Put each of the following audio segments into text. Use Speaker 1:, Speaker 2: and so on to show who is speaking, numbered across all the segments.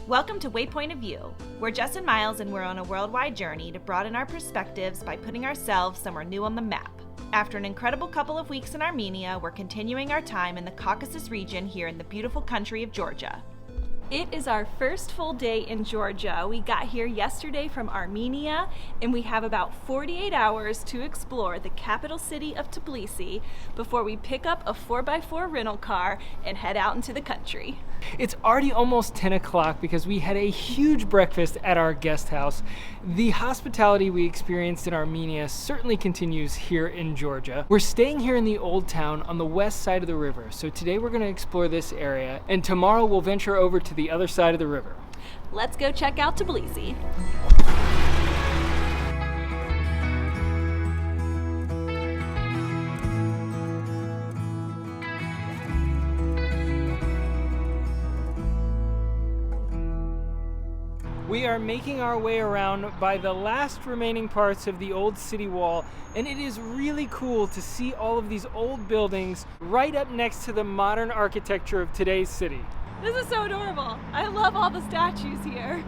Speaker 1: Welcome to Waypoint of View. We're Jess and Myles, and we're on a worldwide journey to broaden our perspectives by putting ourselves somewhere new on the map. After an incredible couple of weeks in Armenia, we're continuing our time in the Caucasus region here in the beautiful country of Georgia. It is our first full day in Georgia. We got here yesterday from Armenia, and we have about 48 hours to explore the capital city of Tbilisi before we pick up a 4x4 rental car and head out into the country.
Speaker 2: It's already almost 10 o'clock because we had a huge breakfast at our guest house. The hospitality we experienced in Armenia certainly continues here in Georgia. We're staying here in the old town on the west side of the river, so today we're going to explore this area, and tomorrow we'll venture over to the other side of the river.
Speaker 1: Let's go check out Tbilisi.
Speaker 2: We are making our way around by the last remaining parts of the old city wall, and it is really cool to see all of these old buildings right up next to the modern architecture of today's city.
Speaker 1: This is so adorable. I love all the statues here.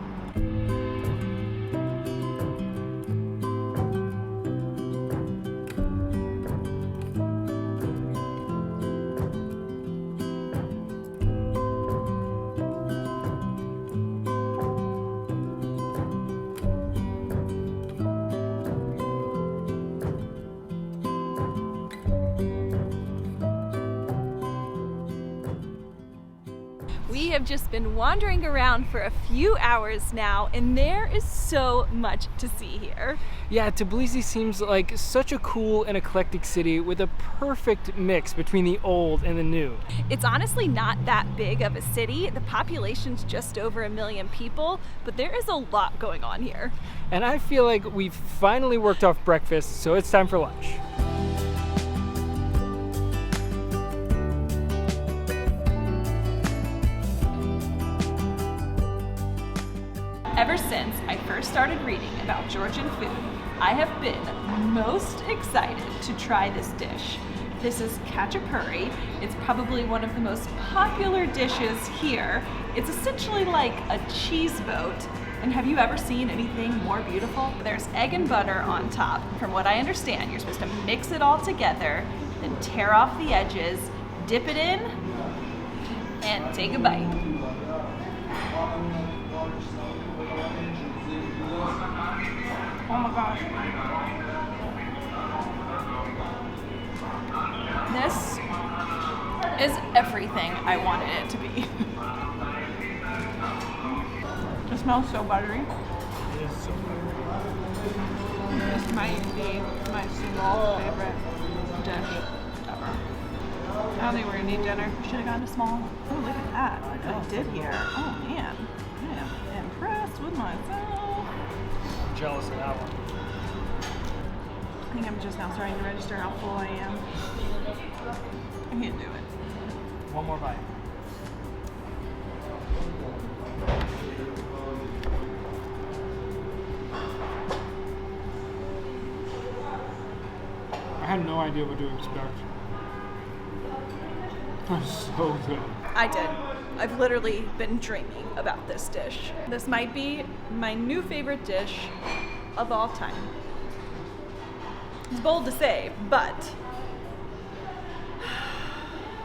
Speaker 1: We have just been wandering around for a few hours now, and there is so much to see here.
Speaker 2: Yeah, Tbilisi seems like such a cool and eclectic city with a perfect mix between the old and the new.
Speaker 1: It's honestly not that big of a city. The population's just over 1 million people, but there is a lot going on here.
Speaker 2: And I feel like we've finally worked off breakfast, so it's time for lunch.
Speaker 1: Ever since I first started reading about Georgian food, I have been most excited to try this dish. This is Khachapuri. It's probably one of the most popular dishes here. It's essentially like a cheese boat. And have you ever seen anything more beautiful? There's egg and butter on top. From what I understand, you're supposed to mix it all together, then tear off the edges, dip it in, and take a bite. Oh my gosh. This is everything I wanted it to be. It smells so buttery.
Speaker 2: It is so
Speaker 1: This might be my single favorite dish ever. I don't think we're gonna need dinner. Should have gotten a small. Oh, look at that. Look what I did here. Oh man. I am impressed with myself.
Speaker 2: jealous of that one.
Speaker 1: I think I'm just now starting to register how full I am. I can't do it.
Speaker 2: One more bite. I had no idea what to expect. It's so good.
Speaker 1: I did. I've literally been dreaming about this dish. This might be my new favorite dish of all time. It's bold to say, but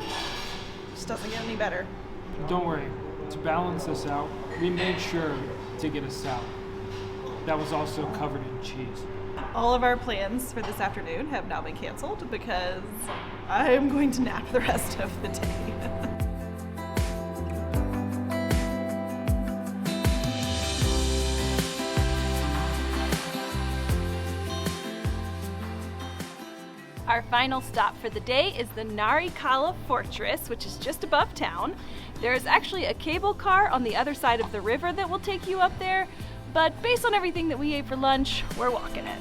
Speaker 1: it just doesn't get any better.
Speaker 2: Don't worry. To balance this out, we made sure to get a salad that was also covered in cheese.
Speaker 1: All of our plans for this afternoon have now been canceled because I am going to nap the rest of the day. Our final stop for the day is the Narikala Fortress, which is just above town. There is actually a cable car on the other side of the river that will take you up there, but based on everything that we ate for lunch, we're walking it.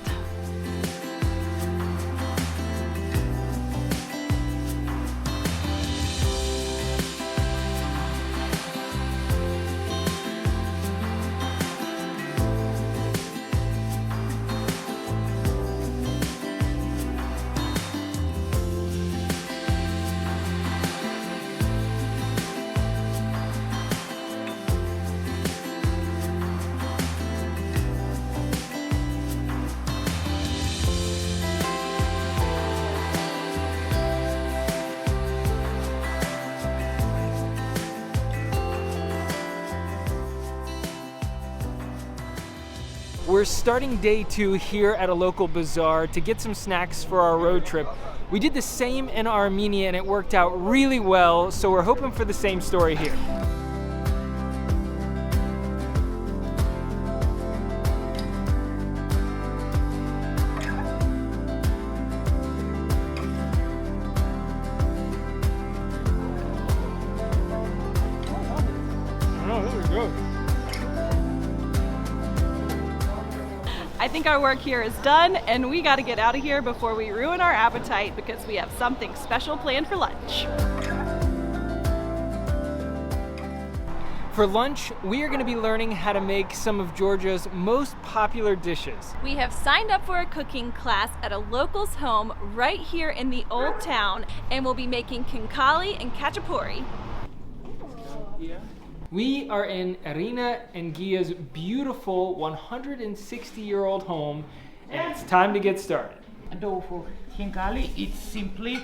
Speaker 2: We're starting day 2 here at a local bazaar to get some snacks for our road trip. We did the same in Armenia and it worked out really well, so we're hoping for the same story here.
Speaker 1: I think our work here is done and we got to get out of here before we ruin our appetite because we have something special planned for lunch.
Speaker 2: For lunch, we are going to be learning how to make some of Georgia's most popular dishes.
Speaker 1: We have signed up for a cooking class at a local's home right here in the old town and we'll be making Kinkali and Khachapuri.
Speaker 2: We are in Irina and Gia's beautiful 160-year-old home, and it's time to get started.
Speaker 3: Dough for Kinkali, it's simply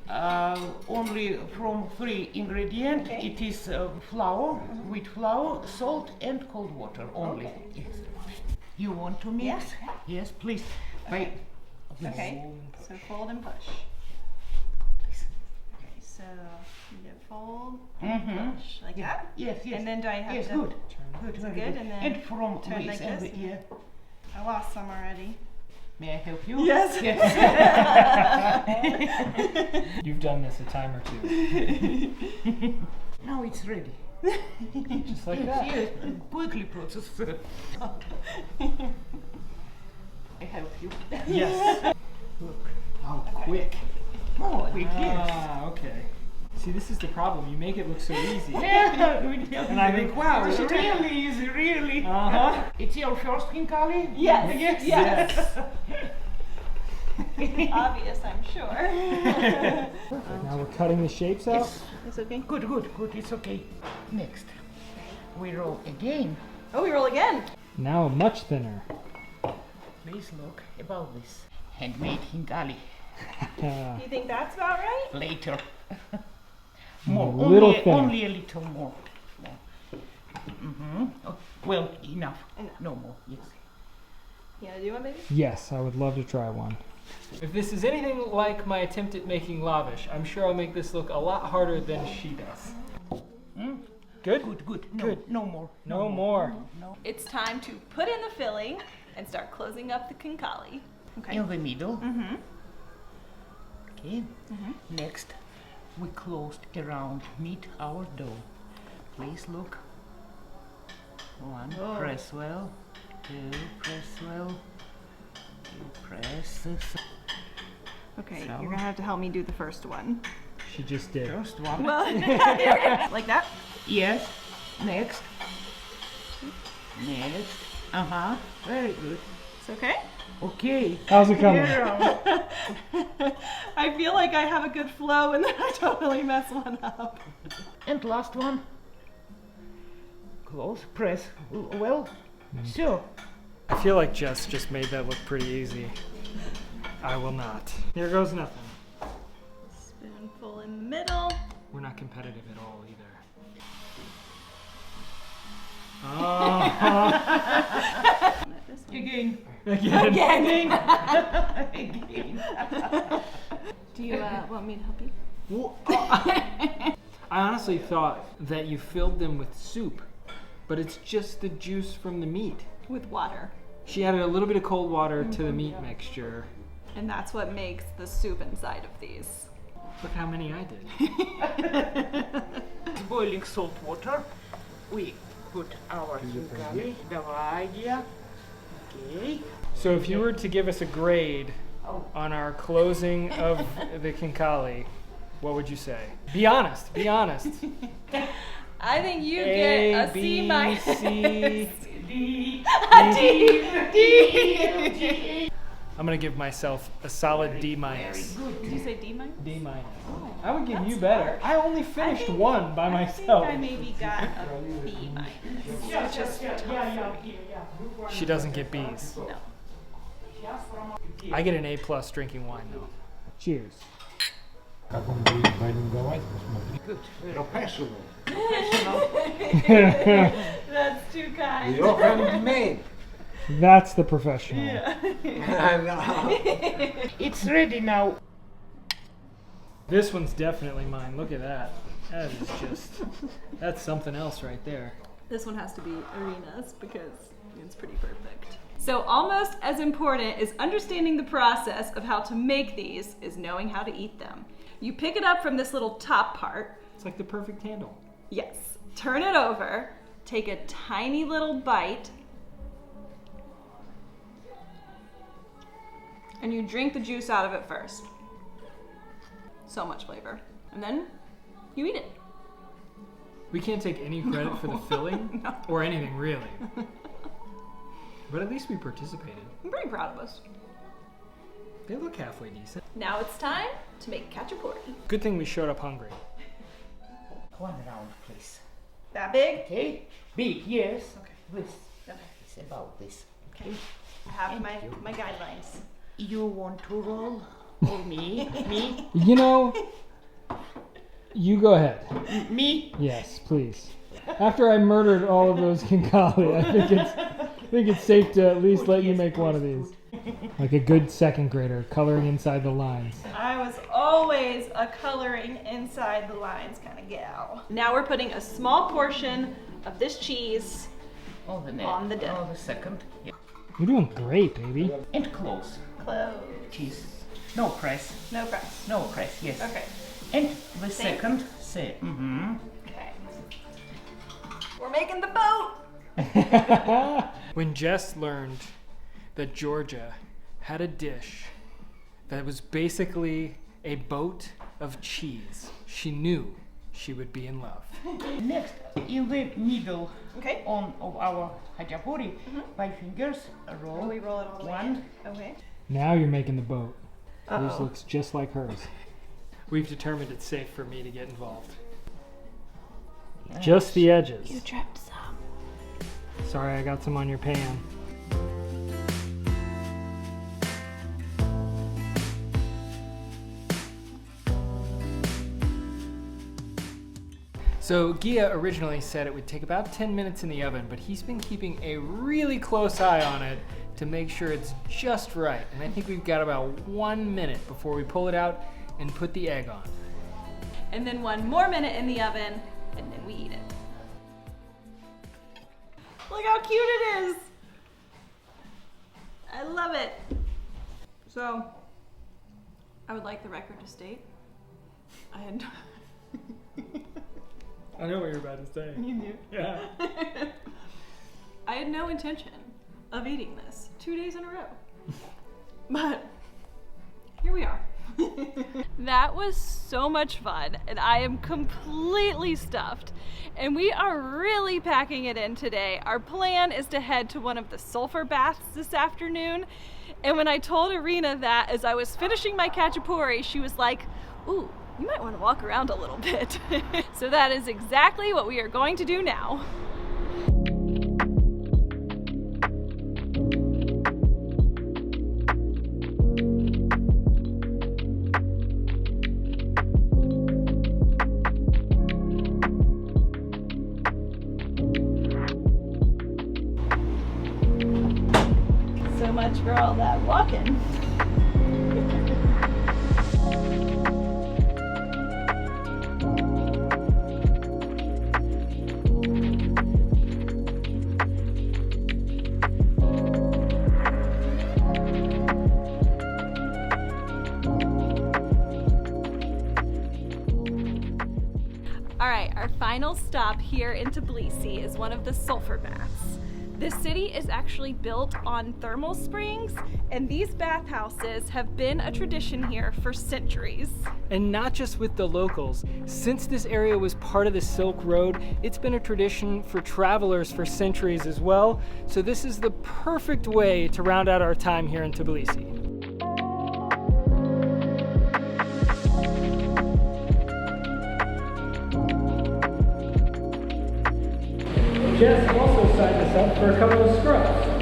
Speaker 3: only from 3 ingredients. Okay. It is flour, wheat flour, salt, and cold water only. Okay. Yes. You want to mix?
Speaker 1: Yes.
Speaker 3: Yes, please.
Speaker 1: Okay. Okay. So fold and push. So you fold and push like that?
Speaker 3: Yes, yes.
Speaker 1: And then do I have
Speaker 3: yes,
Speaker 1: to...
Speaker 3: good.
Speaker 1: Good,
Speaker 3: Very
Speaker 1: good. And then
Speaker 3: from
Speaker 1: turn like this?
Speaker 3: Yeah.
Speaker 1: I lost some already.
Speaker 3: May I help you?
Speaker 1: Yes.
Speaker 2: You've done this a time or two.
Speaker 3: Now it's ready.
Speaker 2: Just like that.
Speaker 3: Yes, quickly process. I help you.
Speaker 2: Yes.
Speaker 3: Look how quick. Oh, quick, yes.
Speaker 2: Ah, okay. See, this is the problem. You make it look so easy.
Speaker 3: Yeah,
Speaker 2: and I think, wow,
Speaker 3: it's really easy, really.
Speaker 2: Uh-huh.
Speaker 3: It's your first Kinkali?
Speaker 1: Yes.
Speaker 2: Yes.
Speaker 1: Obvious, I'm sure.
Speaker 2: Now we're cutting the shapes out.
Speaker 1: It's okay.
Speaker 3: Good, it's okay. Next, we roll again.
Speaker 1: Oh, we roll again.
Speaker 2: Now much thinner.
Speaker 3: Please look about this. Handmade Kinkali.
Speaker 1: You think that's about right?
Speaker 3: Later. More, only a little more. Oh, well, enough. No more, yes.
Speaker 1: You wanna do one, baby?
Speaker 2: Yes, I would love to try one. If this is anything like my attempt at making lavish, I'm sure I'll make this look a lot harder than she does. Good?
Speaker 3: Good.
Speaker 2: Good.
Speaker 3: No more.
Speaker 2: No more.
Speaker 3: No.
Speaker 1: It's time to put in the filling and start closing up the Kinkali. Okay.
Speaker 3: In the middle. Okay. Next, we closed around meet our dough. Please look. 1, press well. 2, press well. 2, press.
Speaker 1: Okay,
Speaker 3: So.
Speaker 1: you're gonna have to help me do the first one.
Speaker 2: She just did.
Speaker 3: First one.
Speaker 1: Well, like that?
Speaker 3: Yes. Next. Next. Very good.
Speaker 1: It's okay?
Speaker 3: Okay.
Speaker 2: How's it coming?
Speaker 1: I feel like I have a good flow and then I totally mess one up.
Speaker 3: And last one. Close. Press. Well. So.
Speaker 2: I feel like Jess just made that look pretty easy. I will not. Here goes nothing.
Speaker 1: Spoonful in the middle.
Speaker 2: We're not competitive at all either.
Speaker 3: Again.
Speaker 2: Again.
Speaker 3: Again.
Speaker 1: Do you want me to help you?
Speaker 2: I honestly thought that you filled them with soup, but it's just the juice from the meat.
Speaker 1: With water.
Speaker 2: She added a little bit of cold water to the meat mixture.
Speaker 1: And that's what makes the soup inside of these.
Speaker 2: Look how many I did.
Speaker 3: Boiling salt water. We put our Kinkali, Davaidia. Okay.
Speaker 2: So if you were to give us a grade on our closing of the Kinkali, what would you say? Be honest. Be honest.
Speaker 1: I think you get a C minus.
Speaker 2: C,
Speaker 3: D.
Speaker 1: D.
Speaker 2: I'm gonna give myself a solid D minus.
Speaker 1: Did you say D minus?
Speaker 2: D minus.
Speaker 1: Oh,
Speaker 2: I would give you
Speaker 1: that's
Speaker 2: better.
Speaker 1: harsh.
Speaker 2: I only finished one by
Speaker 1: I
Speaker 2: myself.
Speaker 1: think I maybe got a B minus. It's just tough for me.
Speaker 2: She doesn't get B's.
Speaker 1: No.
Speaker 2: I get an A plus drinking wine though. Cheers.
Speaker 4: Как он будет войну давать, посмотри.
Speaker 3: Good.
Speaker 4: Professional.
Speaker 1: That's too kind.
Speaker 4: Your handmade.
Speaker 2: That's the professional.
Speaker 3: It's ready now.
Speaker 2: This one's definitely mine. Look at that. That is just, that's something else right there.
Speaker 1: This one has to be Irina's because it's pretty perfect. So almost as important as understanding the process of how to make these is knowing how to eat them. You pick it up from this little top part.
Speaker 2: It's like the perfect handle.
Speaker 1: Yes. Turn it over, take a tiny little bite, and you drink the juice out of it first. So much flavor. And then you eat it.
Speaker 2: We can't take any credit for the filling or anything really. But at least we participated.
Speaker 1: I'm pretty proud of us.
Speaker 2: They look halfway decent.
Speaker 1: Now it's time to make khachapuri.
Speaker 2: Good thing we showed up hungry.
Speaker 3: 1 round, please.
Speaker 1: That big?
Speaker 3: Okay. Big, yes.
Speaker 1: Okay.
Speaker 3: This.
Speaker 1: Okay.
Speaker 3: It's about this.
Speaker 1: Okay. I have my guidelines.
Speaker 3: You want to roll? Or me? Me?
Speaker 2: You know, you go ahead.
Speaker 3: Me?
Speaker 2: Yes, please. After I murdered all of those Kinkali, I think it's safe to at least let you make one of these. Like a good second grader, coloring inside the lines.
Speaker 1: I was always a coloring inside the lines kind of gal. Now we're putting a small portion of this cheese
Speaker 3: On the net.
Speaker 1: On the dough.
Speaker 3: On the second. Yeah.
Speaker 2: You're doing great, baby.
Speaker 3: And close.
Speaker 1: close.
Speaker 3: Cheese. No press.
Speaker 1: No press.
Speaker 3: No press, yes.
Speaker 1: Okay.
Speaker 3: And the
Speaker 1: Same?
Speaker 3: second. Say. Mm-hmm.
Speaker 1: Okay. We're making the boat.
Speaker 2: When Jess learned that Georgia had a dish that was basically a boat of cheese, she knew she would be in love.
Speaker 3: Next, in the middle
Speaker 1: Okay.
Speaker 3: of our khachapuri, by fingers, roll.
Speaker 1: We roll it all the way
Speaker 3: One.
Speaker 1: in. Okay.
Speaker 2: Now you're making the boat. Yours
Speaker 1: Uh-oh.
Speaker 2: looks just like hers. We've determined it's safe for me to get involved. Just the edges.
Speaker 1: You dripped some.
Speaker 2: Sorry, I got some on your pan. So Gia originally said it would take about 10 minutes in the oven, but he's been keeping a really close eye on it to make sure it's just right. And I think we've got about 1 minute before we pull it out and put the egg on.
Speaker 1: And then 1 more minute in the oven, and then we eat it. Look how cute it is. I love it. So, I would like the record to state, I had
Speaker 2: I know what you're about to say.
Speaker 1: You knew.
Speaker 2: Yeah.
Speaker 1: I had no intention of eating this 2 days in a row. But here we are. That was so much fun, and I am completely stuffed. And we are really packing it in today. Our plan is to head to one of the Sulfur Baths this afternoon. And when I told Irina that as I was finishing my khachapuri, she was like, ooh, you might want to walk around a little bit. So that is exactly what we are going to do now. So much for all that walking. All right, our final stop here in Tbilisi is one of the Sulfur Baths. This city is actually built on thermal springs, and these bathhouses have been a tradition here for centuries.
Speaker 2: And not just with the locals. Since this area was part of the Silk Road, it's been a tradition for travelers for centuries as well. So this is the perfect way to round out our time here in Tbilisi. Jess also signed us up for a couple of scrubs.